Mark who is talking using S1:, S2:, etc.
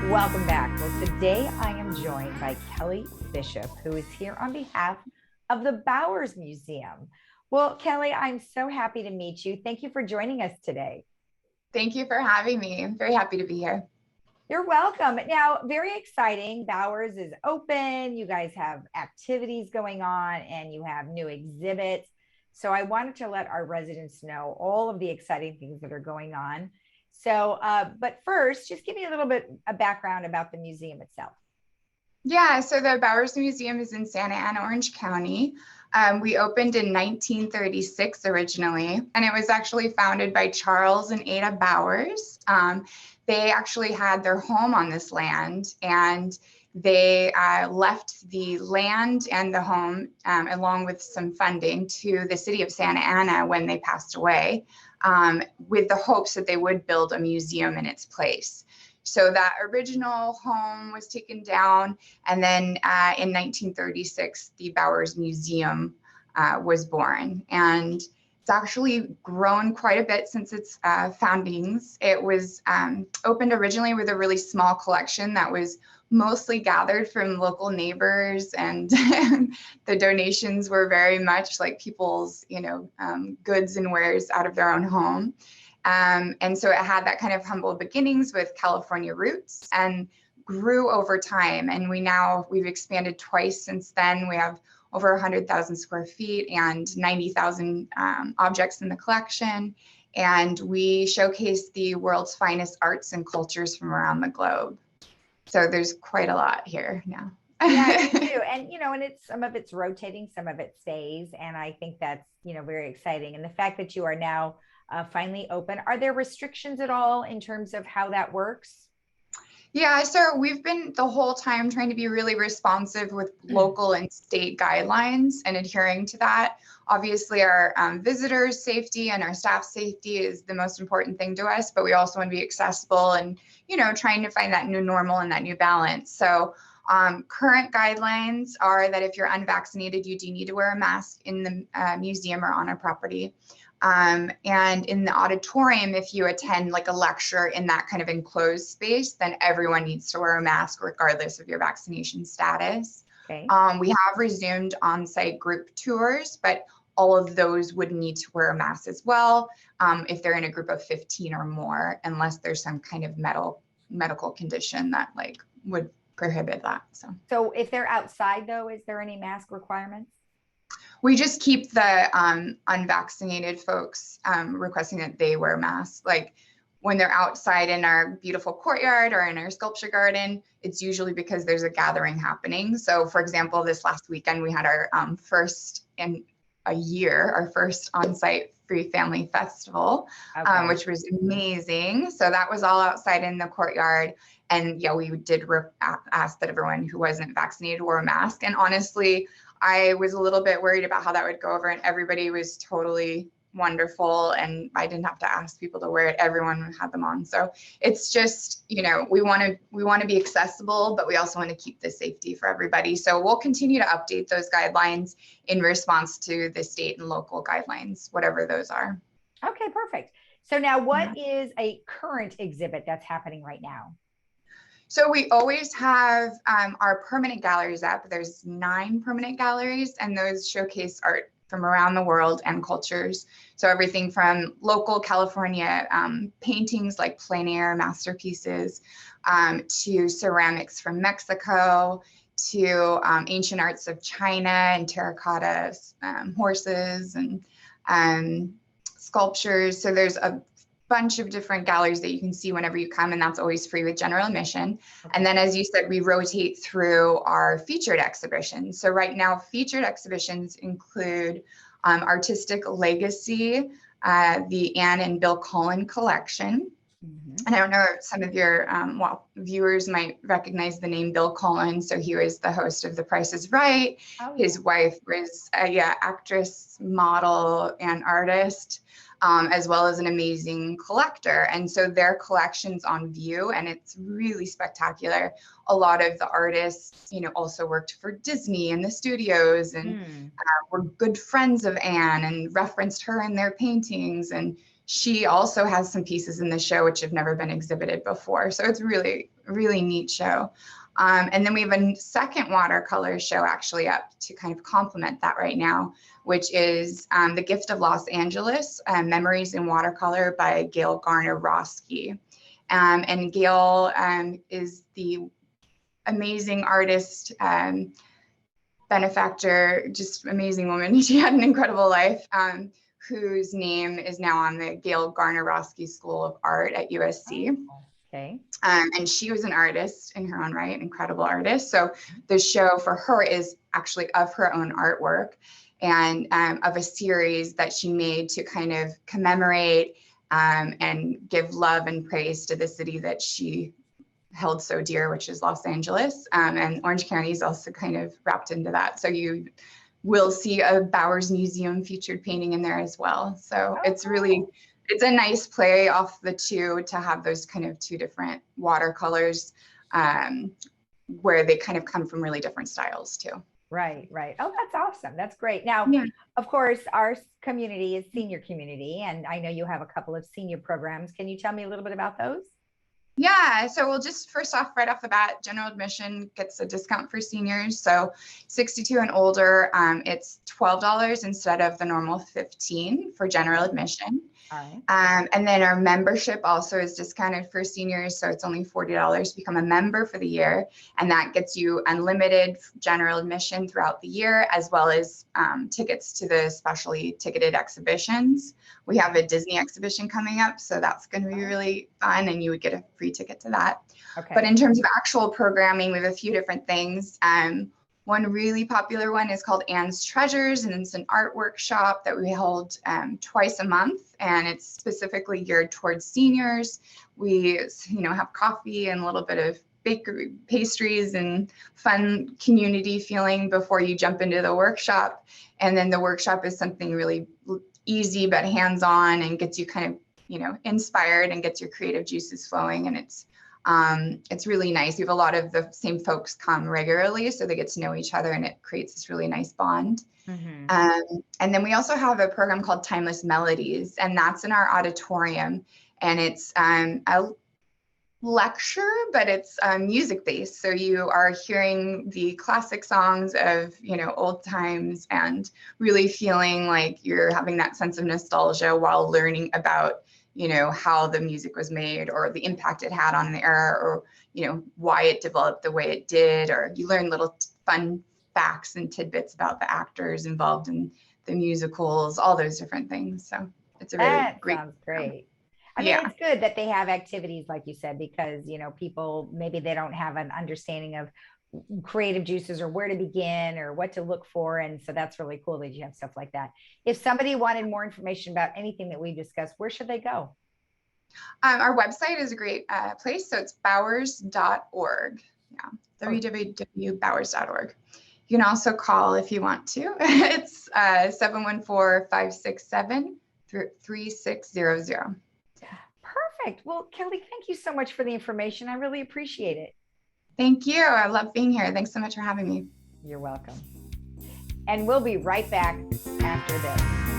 S1: Welcome back. Well, today I am joined by Kelly Bishop, who is here on behalf of the Bowers Museum. Well, Kelly, I'm so happy to meet you. Thank you for joining us today.
S2: Thank you for having me. I'm very happy to be here.
S1: You're welcome. Now, very exciting. Bowers is open. You guys have activities going on and you have new exhibits. So I wanted to let our residents know all of the exciting things that are going on. So, but first, just give me a little bit of background about the museum itself.
S2: Yeah, so the Bowers Museum is in Santa Ana, Orange County. We opened in 1936 originally, and it was actually founded by Charles and Ada Bowers. They actually had their home on this land, and they left the land and the home along with some funding to the city of Santa Ana when they passed away, with the hopes that they would build a museum in its place. So that original home was taken down, and then in 1936, the Bowers Museum was born. And it's actually grown quite a bit since its foundings. It was opened originally with a really small collection that was mostly gathered from local neighbors, and the donations were very much like people's, goods and wares out of their own home. And so it had that kind of humble beginnings with California roots and grew over time. And we've expanded twice since then. We have over 100,000 square feet and 90,000 objects in the collection. And we showcase the world's finest arts and cultures from around the globe. So there's quite a lot here now.
S1: Yeah, you do. And, and some of it's rotating, some of it stays. And I think that's, very exciting. And the fact that you are now finally open. Are there restrictions at all in terms of how that works?
S2: Yeah, so we've been the whole time trying to be really responsive with local and state guidelines and adhering to that. Obviously, our visitors' safety and our staff safety is the most important thing to us, but we also want to be accessible and, trying to find that new normal and that new balance. So current guidelines are that if you're unvaccinated, you do need to wear a mask in the museum or on our property. And in the auditorium, if you attend like a lecture in that kind of enclosed space, then everyone needs to wear a mask regardless of your vaccination status.
S1: Okay.
S2: We have resumed on-site group tours, but all of those would need to wear a mask as well if they're in a group of 15 or more, unless there's some kind of medical condition that would prohibit that.
S1: So if they're outside though, is there any mask requirements?
S2: We just keep the unvaccinated folks requesting that they wear masks. Like when they're outside in our beautiful courtyard or in our sculpture garden, it's usually because there's a gathering happening. So for example, this last weekend, we had our first in a year, our first on-site free family festival,
S1: Okay.
S2: which was amazing. So that was all outside in the courtyard. And yeah, we did ask that everyone who wasn't vaccinated wore a mask. And honestly, I was a little bit worried about how that would go over, and everybody was totally wonderful. And I didn't have to ask people to wear it. Everyone had them on. So it's just, we want to be accessible, but we also want to keep the safety for everybody. So we'll continue to update those guidelines in response to the state and local guidelines, whatever those are.
S1: Okay, perfect. So now what is a current exhibit that's happening right now?
S2: So we always have our permanent galleries up. There's 9 permanent galleries, and those showcase art from around the world and cultures. So everything from local California paintings like plein air masterpieces, to ceramics from Mexico, to ancient arts of China and terracotta horses and sculptures. So there's a bunch of different galleries that you can see whenever you come, and that's always free with general admission. Okay. And then, as you said, we rotate through our featured exhibitions. So right now, featured exhibitions include Artistic Legacy, the Anne and Bill Cullen collection. Mm-hmm. And I don't know if some of your viewers might recognize the name Bill Cullen. So he was the host of The Price is Right. Oh, yeah. His wife was actress, model, and artist. As well as an amazing collector. And so their collection's on view, and it's really spectacular. A lot of the artists, also worked for Disney and the studios, and were good friends of Anne and referenced her in their paintings. And she also has some pieces in the show which have never been exhibited before. So it's really, really neat show. And then we have a second watercolor show actually up to kind of complement that right now, which is The Gift of Los Angeles, Memories in Watercolor by Gail Garner-Roski. And Gail is the amazing artist, benefactor, just amazing woman. She had an incredible life, whose name is now on the Gail Garner-Roski School of Art at USC.
S1: Oh, okay.
S2: And she was an artist in her own right, an incredible artist. So the show for her is actually of her own artwork and of a series that she made to kind of commemorate and give love and praise to the city that she held so dear, which is Los Angeles. And Orange County is also kind of wrapped into that. So you will see a Bowers Museum featured painting in there as well. So it's really, it's a nice play off the two to have those kind of two different watercolors where they kind of come from really different styles too.
S1: Right, right. Oh, that's awesome. That's great. Now, of course, our community is senior community, and I know you have a couple of senior programs. Can you tell me a little bit about those?
S2: Yeah, so we'll just first off, right off the bat, general admission gets a discount for seniors. So 62 and older, it's $12 instead of the normal $15 for general admission.
S1: All right.
S2: And then our membership also is discounted for seniors. So it's only $40 to become a member for the year. And that gets you unlimited general admission throughout the year, as well as tickets to the specially ticketed exhibitions. We have a Disney exhibition coming up, so that's going to be really fun, and you would get a free ticket to that.
S1: Okay.
S2: But in terms of actual programming, we have a few different things. One really popular one is called Anne's Treasures, and it's an art workshop that we hold twice a month, and it's specifically geared towards seniors. We, have coffee and a little bit of bakery pastries and fun community feeling before you jump into the workshop. And then the workshop is something really easy but hands-on and gets you kind of, inspired and gets your creative juices flowing. And it's really nice. We have a lot of the same folks come regularly, so they get to know each other, and it creates this really nice bond.
S1: Mm-hmm.
S2: And then we also have a program called Timeless Melodies, and that's in our auditorium. And it's a lecture, but it's music based. So you are hearing the classic songs of, old times, and really feeling like you're having that sense of nostalgia while learning about how the music was made, or the impact it had on the era, or, why it developed the way it did, or you learn little fun facts and tidbits about the actors involved in the musicals, all those different things. So it's a really great.
S1: Sounds great. I mean, it's good that they have activities, like you said, because, people, maybe they don't have an understanding of creative juices or where to begin or what to look for. And so that's really cool that you have stuff like that. If somebody wanted more information about anything that we discussed, where should they go?
S2: Our website is a great place. So it's bowers.org. Yeah, www.bowers.org. You can also call if you want to. It's 714-567-3600.
S1: Perfect. Well, Kelly, thank you so much for the information. I really appreciate it.
S2: Thank you. I love being here. Thanks so much for having me.
S1: You're welcome. And we'll be right back after this.